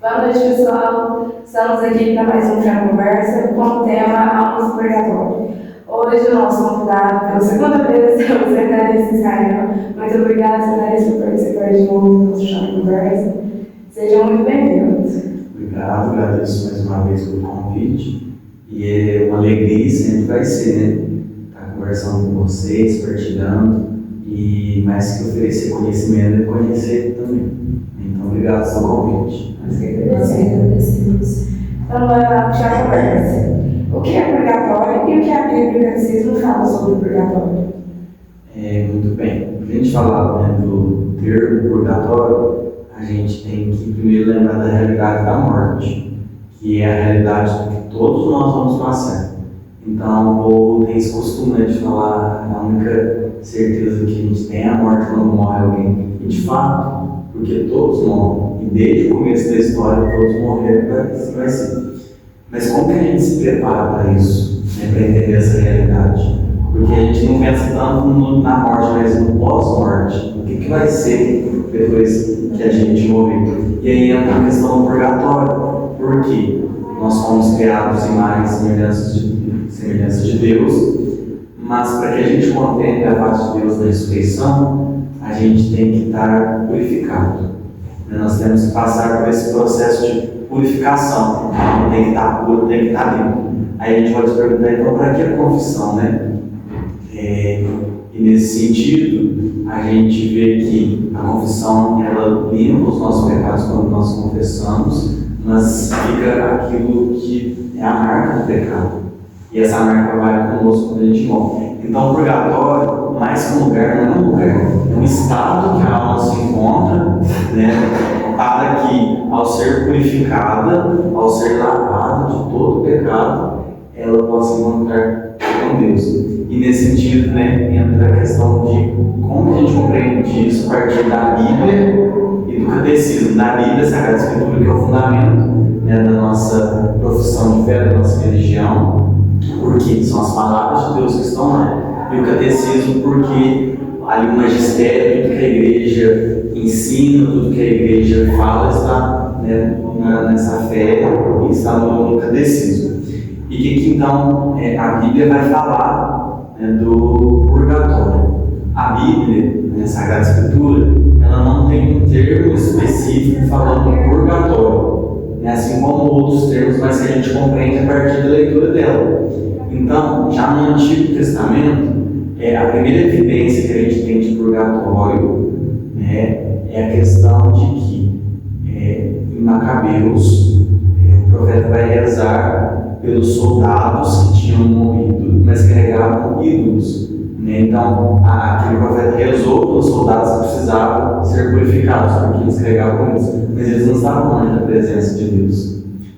Boa noite, pessoal. Estamos aqui para mais um Franco Conversa com o tema Almas do Purgatório. Hoje o nosso convidado, pela segunda vez, é o Zé Clarice Israel. Muito obrigada, Zé Clarice, por participar de novo do nosso Franco Conversa. Sejam muito bem-vindos. Obrigado, agradeço mais uma vez pelo convite. E é uma alegria, sempre vai ser, né? Estar conversando com vocês, partilhando. E mais que oferecer conhecimento, é conhecer também. Então, obrigado pelo convite. Nós que agradecemos. Então, para puxar a conversa. O que é purgatório e o que a Bíblia e o Catecismo falam sobre o purgatório? Muito bem. Para a gente falar, né, do termo purgatório, a gente tem que primeiro lembrar da realidade da morte, que é a realidade do que todos nós vamos passar. Então, o povo tem esse costume, né, de falar a única certeza que a gente tem é a morte quando morre alguém. E de fato, porque todos morrem, e desde o começo da história todos morreram, vai ser. Mas como que a gente se prepara para isso, né, para entender essa realidade? Porque a gente não pensa tanto na morte, mas no pós-morte. O que vai ser depois que a gente morrer? E aí entra a questão do purgatório. Por quê? Nós fomos criados em imagem e semelhança de Deus, mas para que a gente contemple a face de Deus na ressurreição, a gente tem que estar purificado. Nós temos que passar por esse processo de purificação. Tem que estar puro, tem que estar limpo. Aí a gente pode se perguntar, então, para que a confissão, né? E nesse sentido, a gente vê que a confissão, ela limpa os nossos pecados quando nós confessamos, mas fica aquilo que é a marca do pecado. E essa marca vai conosco quando a gente morre. Então, o purgatório, mais que um lugar, não é um lugar, é um estado que a alma se encontra, né, para que, ao ser purificada, ao ser lavada de todo o pecado, ela possa encontrar com Deus. E nesse sentido, né, entra a questão de como a gente compreende isso a partir da Bíblia e do Catecismo. Da Bíblia, Sagrada Escritura, que é o fundamento, né, da nossa profissão de fé, da nossa religião, porque são as palavras de Deus que estão lá. E o Catecismo, porque ali o magistério, tudo que a igreja ensina, tudo que a igreja fala, está, né, nessa fé e está no Catecismo. E que então a Bíblia vai falar, né, do purgatório. A Bíblia, né, a Sagrada Escritura, ela não tem um termo específico falando do purgatório, né, assim como outros termos, mas que a gente compreende a partir da leitura dela. Então, já no Antigo Testamento, a primeira evidência que a gente tem de purgatório, né, é a questão de que em Macabeus, o profeta vai rezar pelos soldados que tinham morrido, mas carregavam ídolos. Né? Então, aquele profeta rezou pelos soldados que precisavam ser purificados, porque eles carregavam isso, mas eles não estavam longe da presença de Deus.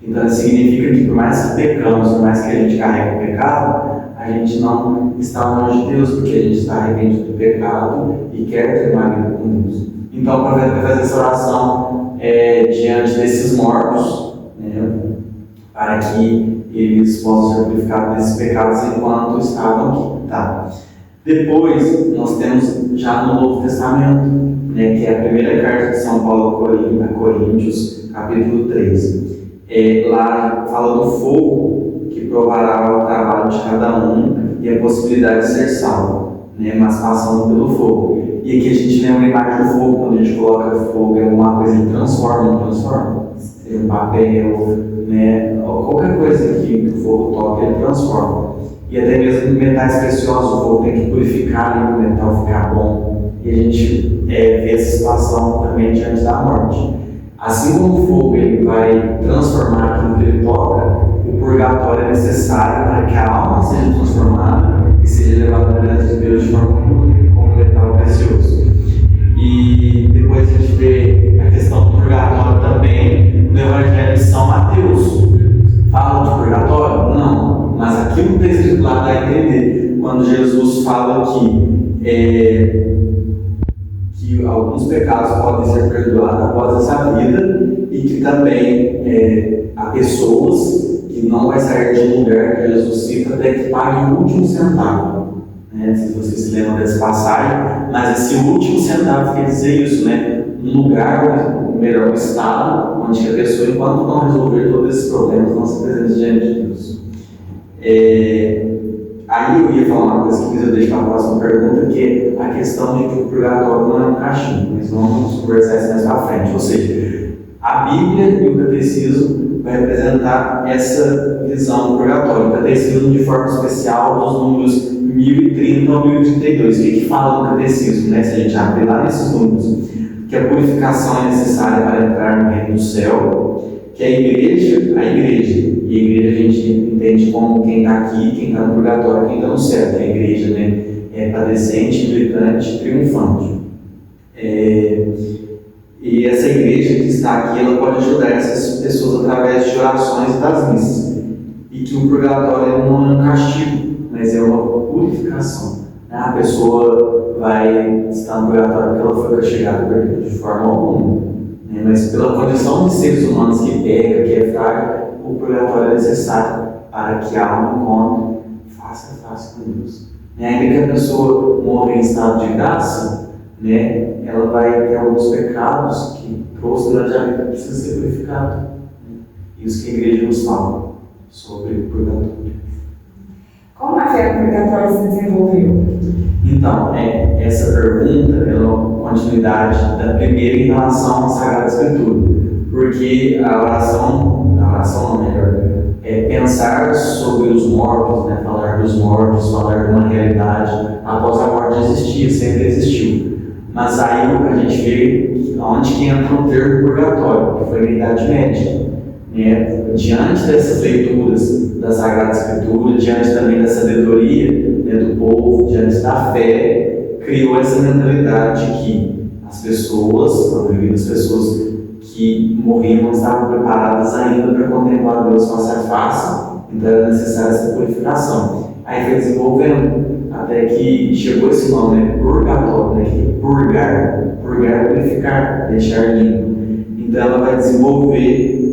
Então, isso significa que por mais que pecamos, por mais que a gente carregue o pecado, a gente não está longe de Deus, porque a gente está arrependido do pecado e quer ter uma vida com Deus. Então, o profeta vai fazer essa oração diante desses mortos, né, para que eles possam ser purificados desses pecados enquanto estavam aqui. Tá. Depois, nós temos já no Novo Testamento, né, que é a primeira carta de São Paulo a Coríntios, capítulo 13. Lá fala do fogo que provará o trabalho de cada um e a possibilidade de ser salvo, né, mas passando pelo fogo. E aqui a gente lembra a imagem do fogo, quando a gente coloca fogo em alguma coisa, ele transforma. Um papel, né, qualquer coisa que o fogo toca, ele transforma. E até mesmo metais preciosos, o fogo tem que purificar o metal ficar bom. E a gente vê essa situação também diante da morte. Assim como o fogo ele vai transformar aquilo que ele toca, o purgatório é necessário para que a alma seja transformada e seja levada à presença de Deus de forma como metal precioso. E depois a gente vê a questão do purgatório também no Evangelho de São Mateus. Fala de purgatório? Não, mas aquilo que está escrito lá dá a entender quando Jesus fala que alguns pecados podem ser perdoados após essa vida e que também há pessoas que não vai sair de um lugar que Jesus cita até que pague o último centavo. Né? Se vocês se lembram dessa passagem, mas esse último centavo quer dizer isso, né? Um lugar ou melhor, o estado onde a pessoa, enquanto não resolver todos esses problemas, não se apresenta diante de Deus. Aí eu ia falar uma coisa que eu deixar para a próxima pergunta, que é a questão de que o purgatório não é um castigo, mas vamos conversar isso mais para frente. Ou seja, a Bíblia e o catecismo vai representar essa visão do purgatório. O catecismo, de forma especial, dos números 1030 ao 1032. O que fala no catecismo, né? Se a gente abrir lá nesses números, que a purificação é necessária para entrar no reino do céu, que a igreja, e a igreja a gente entende como quem está aqui, quem está no purgatório, quem está no céu, que a igreja, né, é padecente, militante, triunfante. E essa igreja que está aqui, ela pode ajudar essas pessoas através de orações e das missas. E que o purgatório não é um castigo, mas é uma purificação. A pessoa vai estar no purgatório porque ela foi castigada de forma alguma, né? Mas pela condição de seres humanos que pega, que é frágil, o purgatório é necessário para que a alma encontre face a face com Deus. Ainda que a pessoa morra em estado de graça, né, ela vai ter alguns pecados que trouxe durante a vida que precisa ser purificado. Isso que a igreja nos fala sobre o purgatório. Como a fé no purgatório se desenvolveu? Então, essa pergunta é uma continuidade da primeira em relação à Sagrada Escritura, porque a oração não, melhor, é pensar sobre os mortos, né? Falar dos mortos, falar de uma realidade após a morte existia, sempre existiu. Mas aí a gente vê onde que entra o termo purgatório, que foi na Idade Média. Né? Diante dessas leituras da Sagrada Escritura, diante também da sabedoria, né, do povo, diante da fé, criou essa mentalidade de que as pessoas, a maioria das pessoas que morriam não estavam preparadas ainda para contemplar Deus face a face, então era necessária essa purificação. Aí foi desenvolvendo, até que chegou esse nome, né, purgatório, né, que é purgar, purificar, deixar limpo. Então ela vai desenvolver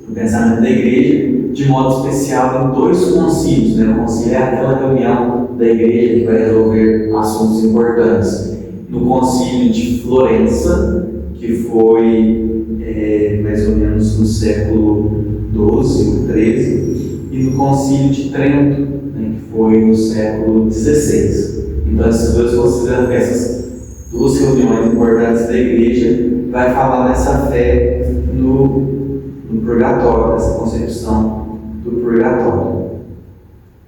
o pensamento da igreja de modo especial em dois concílios, né? O concílio é aquela reunião da igreja que vai resolver assuntos importantes. No concílio de Florença, que foi mais ou menos no século XII ou XIII, e no concílio de Trento, né, que foi no século XVI. Então essas duas reuniões importantes da igreja vai falar dessa fé no purgatório, dessa concepção do purgatório.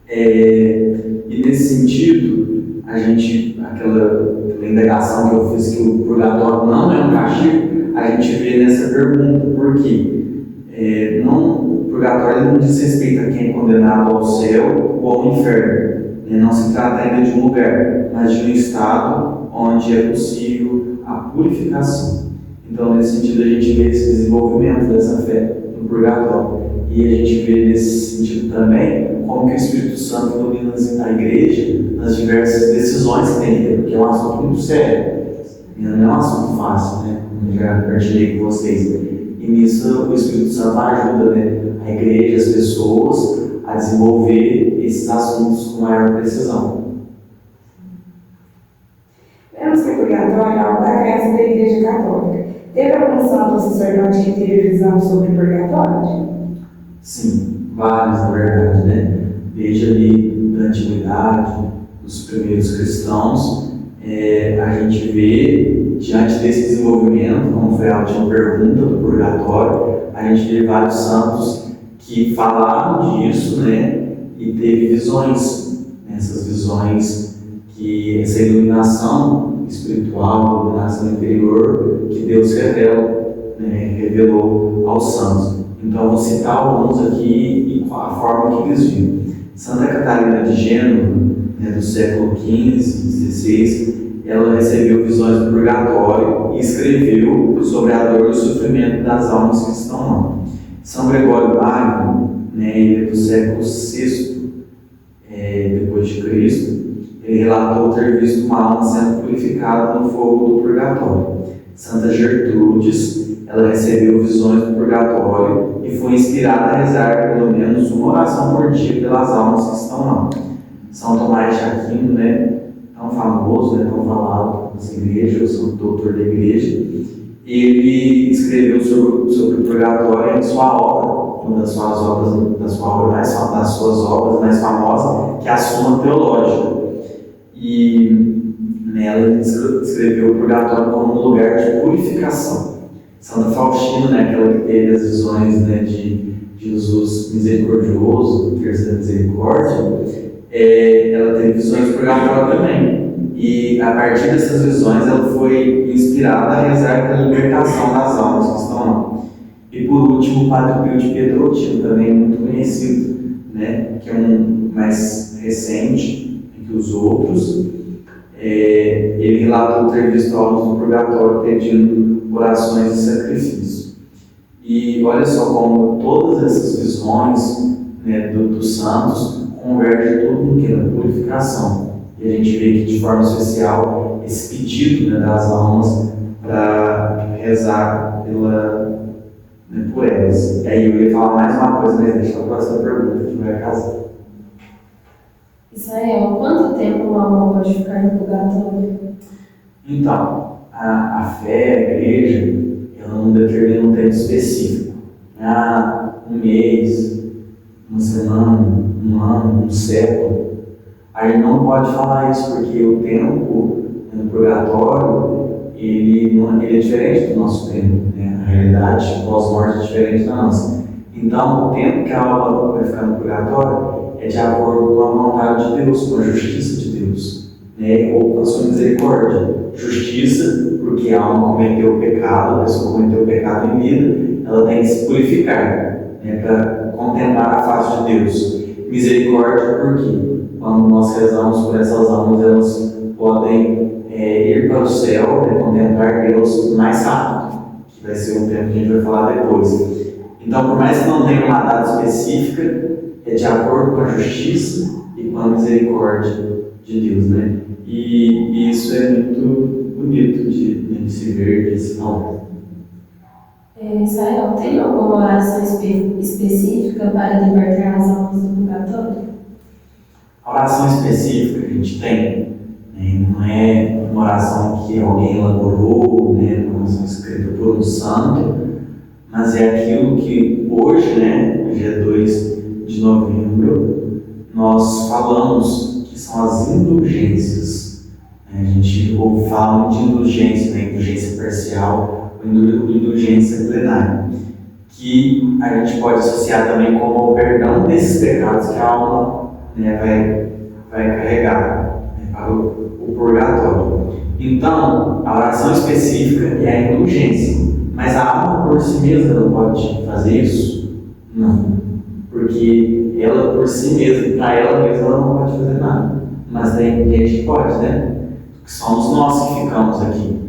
E nesse sentido, aquela indagação que eu fiz que o purgatório não é um castigo, a gente vê nessa pergunta, porque o purgatório não diz respeito a quem é condenado ao céu ou ao inferno. Não se trata ainda de um lugar, mas de um estado onde é possível a purificação. Então, nesse sentido, a gente vê esse desenvolvimento dessa fé no purgatório. E a gente vê nesse sentido também como que o Espírito Santo ilumina a igreja nas diversas decisões que tem que ter, porque é um assunto muito sério. Não é um assunto fácil, né? Como eu já partilhei com vocês. E nisso o Espírito Santo ajuda, né, a igreja, as pessoas, a desenvolver esses assuntos com maior precisão. Vemos que o purgatório é algo da crença da Igreja Católica. Teve algum santo ou sacerdote que teve visão sobre o purgatório? Sim, vários, na verdade, né? Desde ali da antiguidade, dos primeiros cristãos, a gente vê, diante desse desenvolvimento, como foi a última pergunta do purgatório, a gente vê vários santos que falaram disso, né? E teve visões, essas visões, que essa iluminação espiritual, iluminação interior, que Deus revelou aos santos. Então, eu vou citar alguns aqui e a forma que eles viram. Santa Catarina de Gênova, né, do século XV, XVI, ela recebeu visões do purgatório e escreveu sobre a dor e o sofrimento das almas que estão lá. São Gregório Magno, né, ele é do século VI depois de Cristo, ele relatou ter visto uma alma sendo purificada no fogo do purgatório. Santa Gertrudes, ela recebeu visões do purgatório e foi inspirada a rezar pelo menos uma oração por dia pelas almas que estão lá. São Tomás de Aquino, né, tão famoso, né, tão falado nas igrejas, o doutor da igreja, ele escreveu sobre o purgatório em sua obra, uma das suas obras mais famosas, que é a Suma Teológica. E nela ele descreveu o purgatório como um lugar de purificação. Santa Faustina, né, aquela que teve as visões, né, de Jesus misericordioso, terceira misericórdia, ela teve visões do purgatório também. E a partir dessas visões ela foi inspirada a rezar pela libertação das almas que estão lá. E por último, o Padre Pio de Pietrelcina, também muito conhecido, né, que é um mais recente que os outros. Ele relatou ter visto almas do purgatório pedindo orações e sacrifício. E olha só como todas essas visões, né, dos santos convergem tudo no que? Na purificação. E a gente vê que de forma especial esse pedido, né, das almas para rezar por elas. E aí eu ia falar mais uma coisa, mas deixa a próxima pergunta que vai casar. Israel, quanto tempo uma alma pode ficar no purgatório? Então, a fé, a igreja, ela não determina um tempo específico. Um mês, uma semana, um ano, um século. Aí não pode falar isso, porque o tempo no purgatório, ele é diferente do nosso tempo, né? A realidade pós-morte é diferente da nossa. Então, o tempo que a alma vai ficar no purgatório é de acordo com a vontade de Deus, com a justiça de Deus, né? Ou com a sua misericórdia. Justiça, porque a alma cometeu o pecado, a pessoa cometeu o pecado em vida, ela tem que se purificar, né, para contemplar a face de Deus. Misericórdia, porque quando nós rezamos por essas almas, elas podem ir para o céu, né, contemplar Deus mais rápido, que vai ser um tempo que a gente vai falar depois. Então, por mais que não tenha uma data específica, é de acordo com a justiça e com a misericórdia de Deus, né? E isso é muito bonito de se ver, de se falar. Israel, tem alguma oração específica para libertar as almas do purgatório? A oração específica que a gente tem, né, não é uma oração que alguém elaborou, né, uma oração escrita por um santo, mas é aquilo que hoje, né, dia 2 de novembro, nós falamos que são as indulgências. A gente ouve falar de indulgência, né, indulgência parcial ou indulgência plenária, que a gente pode associar também como o perdão desses pecados que a alma, né, vai carregar, né, para o purgatório. Então, a oração específica é a indulgência, mas a alma por si mesma não pode fazer isso? Não, porque ela por si mesma, para ela mesma, ela não pode fazer nada, mas tem gente que pode, né? Que somos nós que ficamos aqui.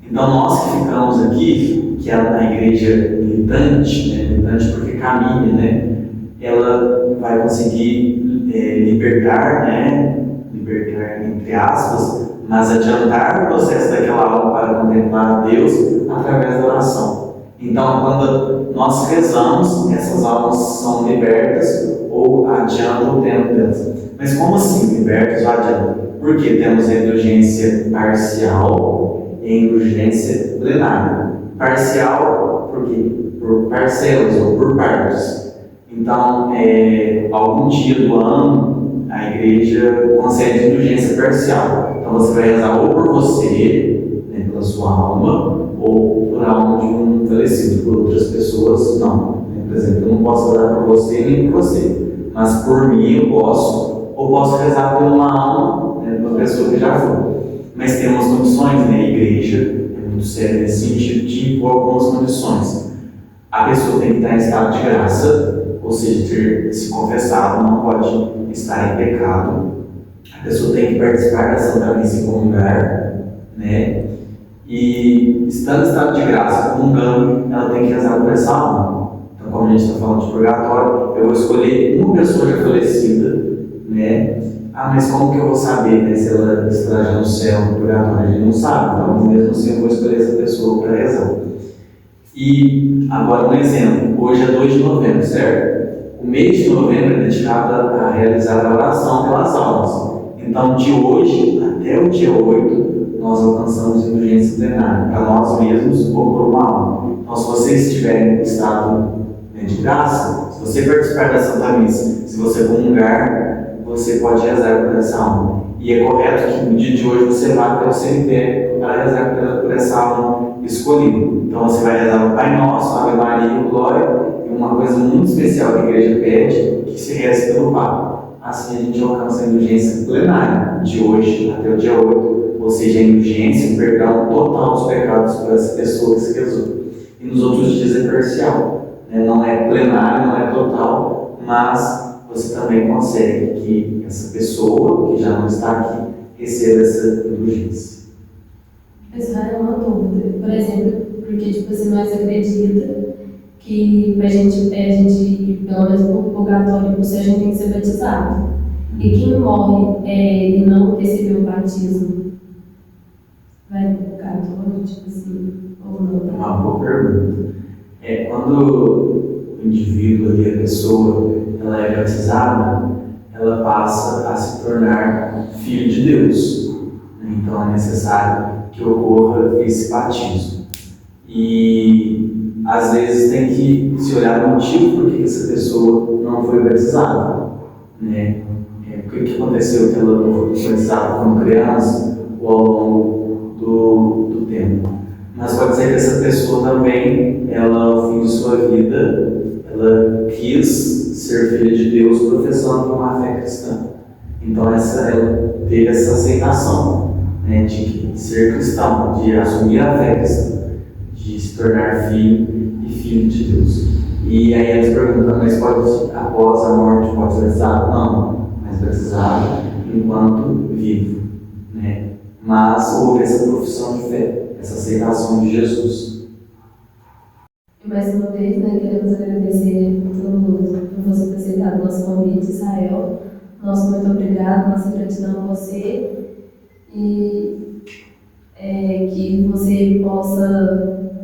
Então, nós que ficamos aqui, que é a igreja militante, né? Militante porque caminha, né? Ela vai conseguir libertar, né? Libertar entre aspas, mas adiantar o processo daquela alma para contemplar a Deus através da oração. Então, quando nós rezamos, essas almas são libertas ou adiantam o tempo delas. Mas como assim libertas ou adiantam? Porque temos a indulgência parcial e a indulgência plenária. Parcial, por quê? Por parcelas ou por partes. Então, algum dia do ano, a igreja concede indulgência parcial. Então, você vai rezar ou por você, né, pela sua alma, ou por alma de um falecido. Por outras pessoas, não. Por exemplo, eu não posso rezar por você nem por você, mas por mim eu posso, ou posso rezar por uma alma, né, de uma pessoa que já foi. Mas temos condições, né? A igreja é muito séria nesse sentido de impor algumas condições. A pessoa tem que estar em estado de graça, ou seja, ter se confessado, não pode estar em pecado. A pessoa tem que participar da Santa Missa em comungar, né? E estando em estado de graça, comungando, ela tem que rezar por essa alma. Então, como a gente está falando de purgatório, eu vou escolher uma pessoa já falecida, né? Mas como que eu vou saber, né, se ela está já no céu, no purgatório? A gente não sabe, então mesmo assim eu vou escolher essa pessoa para rezar. E agora um exemplo, hoje é 2 de novembro, certo? O mês de novembro é dedicado a realizar a oração pelas almas. Então, de hoje até o dia 8, nós alcançamos indulgência plenária para nós mesmos ou por uma alma. Então, se você estiver em estado de graça, se você participar da Santa Missa, se você comungar, você pode rezar por essa alma. E é correto que no dia de hoje você vá até o cemitério para rezar por essa alma escolhida. Então você vai rezar o Pai Nosso, Ave Maria, Glória, e uma coisa muito especial que a igreja pede, que se reze pelo Papa. Assim a gente alcança a indulgência plenária de hoje até o dia 8, ou seja, a indulgência, o perdão total dos pecados por essa pessoa que se rezou. E nos outros dias é parcial, né? Não é plenário, não é total, mas você também consegue que essa pessoa, que já não está aqui, receba essa indulgência. Essa é uma dúvida. Por exemplo, porque tipo assim, nós acreditamos que pra gente ir, pelo menos pro purgatório, por isso a gente tem que ser batizado. E quem morre e não recebeu o batismo, vai pro purgatório, tipo assim, ou não? É uma boa pergunta. Quando o indivíduo ali, a pessoa, ela é batizada, ela passa a se tornar filho de Deus. Então é necessário que ocorra esse batismo. E às vezes tem que se olhar o motivo por que essa pessoa não foi batizada, né? O que aconteceu que ela não foi batizada como criança ou ao longo do tempo. Mas pode ser que essa pessoa também, ela ao fim de sua vida, ela quis ser filha de Deus professando uma fé cristã. Então ela teve essa aceitação, né, de ser cristão, de assumir a fé cristã, de se tornar filho e filho de Deus. E aí eles perguntam, mas pode, após a morte, pode ser batizado? Não, mas batizado enquanto vivo, né? Mas houve essa profissão de fé, essa aceitação de Jesus. E mais uma vez, né, queremos agradecer por você ter aceitado o nosso convite, Israel. Nosso muito obrigado, nossa gratidão a você. E que você possa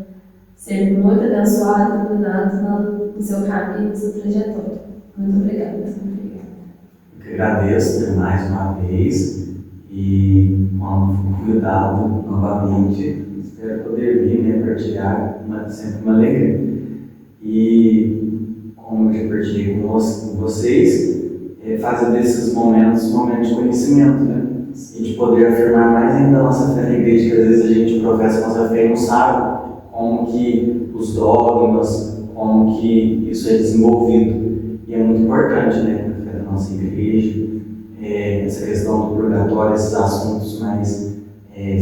ser muito abençoado e iluminado no seu caminho, na sua trajetória. Muito obrigada. Eu que agradeço mais uma vez e, quando for convidado novamente, espero poder vir, né, partilhar sempre uma alegria. E, como eu já partilhei com vocês, fazer desses momentos de conhecimento, né? E de poder afirmar mais ainda a nossa fé na igreja, que às vezes a gente professa a nossa fé e não sabe como que os dogmas, como que isso é desenvolvido. E é muito importante, né, na fé da nossa igreja, essa questão do purgatório, esses assuntos mais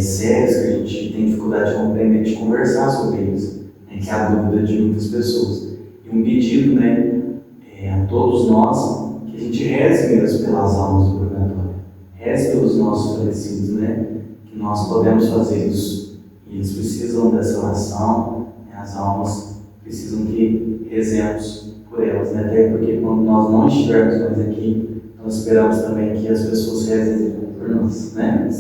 sérios que a gente tem dificuldade de compreender, de conversar sobre eles, né, que é a dúvida de muitas pessoas. E um pedido, né, a todos nós, que a gente reze mesmo pelas almas do purgatório. Reze pelos nossos falecidos, né? Que nós podemos fazer isso. E eles precisam dessa oração, né? As almas precisam que rezemos por elas, né? Até porque quando nós não estivermos mais aqui, nós esperamos também que as pessoas rezem por nós, né?